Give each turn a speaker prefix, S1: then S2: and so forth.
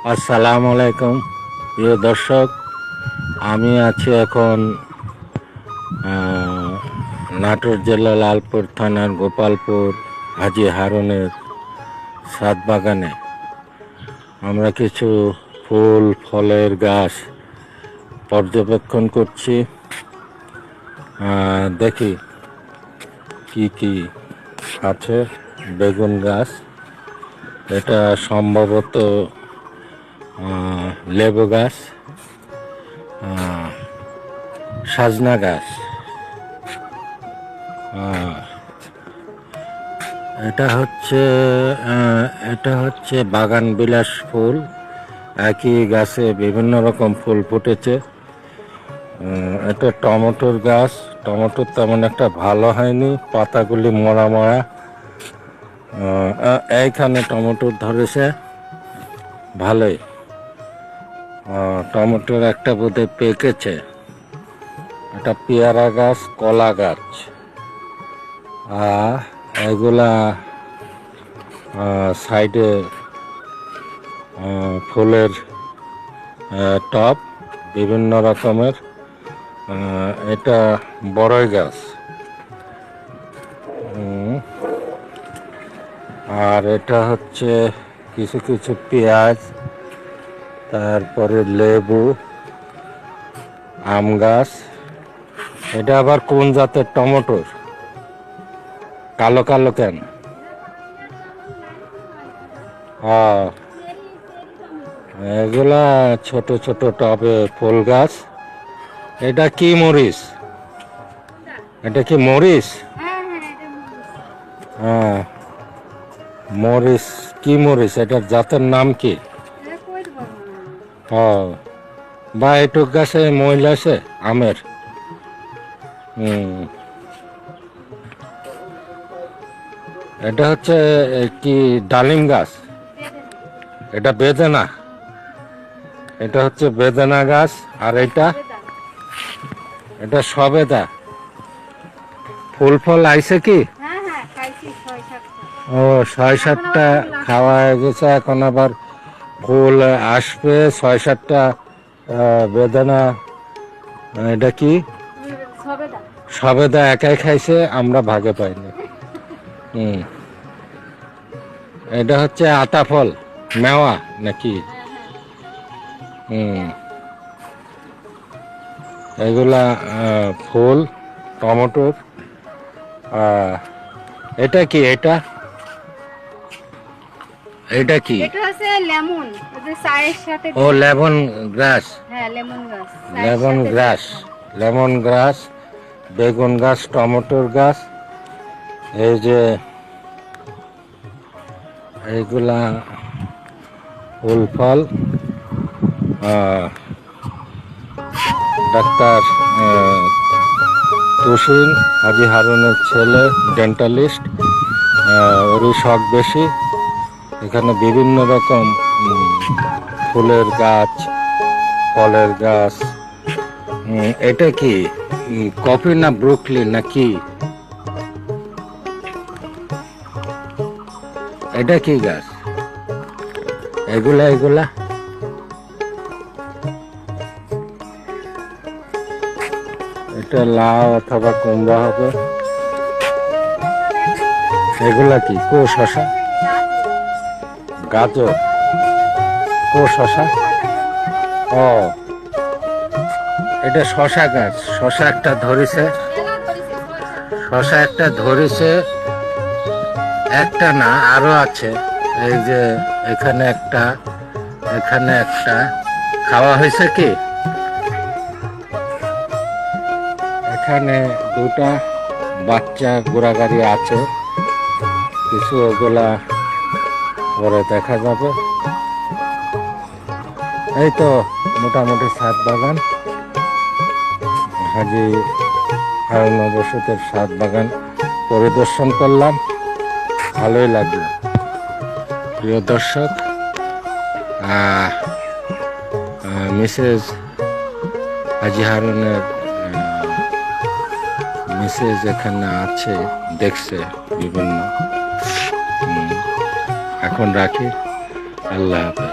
S1: আসসালামু আলাইকুম প্রিয় দর্শক, আমি আছি এখন নাটোর জেলা লালপুর থানার গোপালপুর হাজি হারুনের ছাদ বাগানে। আমরা কিছু ফুল ফলের গাছ পর্যবেক্ষণ করছি। দেখি কি কি আছে। বেগুন গাছ, এটা সম্ভবত লেবু গাছ, সাজনা গাছ, এটা হচ্ছে বাগান বিলাস ফুল। একই গাছে বিভিন্ন রকম ফুল ফুটেছে। এটা টমেটোর গাছ। টমেটো তেমন একটা ভালো হয়নি, পাতাগুলি মরা মরা। এইখানে টমেটো ধরেছে ভালোই। টমেটোর একটা বোধহয় পেকেছে। এটা পেয়ারা গাছ, কলা গাছ। এগুলা সাইডে ফুলের টব বিভিন্ন রকমের। এটা বড়ই গাছ। আর এটা হচ্ছে কিছু কিছু পেঁয়াজ, তারপরে লেবু, আম গাছ। এটা আবার কোন জাতের টমেটোর? কালো কালো কেন? এগুলা ছোট ছোট টবে ফুল গাছ। এটা কি মরিচ? এটা কি মরিচ? হ্যাঁ, মরিচ। কি মরিচ? এটার জাতের নাম কি? বা এটুক গাছে মহিলা আছে আমের। এটা হচ্ছে কি ডালিম গাছ? এটা বেদানা। এটা হচ্ছে বেদানা গাছ। আর এটা সবেদা। ফুল ফল আইছে কি? ও, ৬-৭টা খাওয়া হয়ে গেছে। এখন আবার ফুল আসবে ৬-৭টা। বেদানা, এটা কি সবেদা একাই খাইছে, আমরা ভাগে পাইনি। এটা হচ্ছে আতা ফল, মেওয়া নাকি? এগুলা ফুল টমেটোর। এটা কি? এটা কি? ও, লেমন গ্রাস। লেমন গ্রাস, বেগুন গাছ, টমেটোর গাছ। এই যে এইগুলা ফুল ফল। ডাক্তার তুসিন হাজি হারুনের ছেলে, ডেন্টালিস্ট। ওরই শখ বেশি। এখানে বিভিন্ন রকম ফুলের গাছ, ফলের গাছ। এটা কি কফি না ব্রুকলি নাকি? এটা কি গাছ? এগুলা এটা লাউ অথবা কুমড়া হবে। এগুলা কি? শশা, গাজর, শশা। ও, এটা শশা গাছ। শশা একটা ধরেছে। একটা না, আরো আছে। এই যে এখানে একটা খাওয়া হয়েছে কি? এখানে দুটা বাচ্চা ঘোরাঘুরি আছে। কিছু ওগুলা পরে দেখা যাবে। এই তো মোটামুটি ছাদ বাগান, হাজি হারুন বসতের ছাদ বাগান পরিদর্শন করলাম। ভালোই লাগলো প্রিয় দর্শক। মিসেস হাজি হারুনের মিসেস এখানে আছে, দেখছে বিভিন্ন। এখন রাখি। আল্লাহ হাফেজ।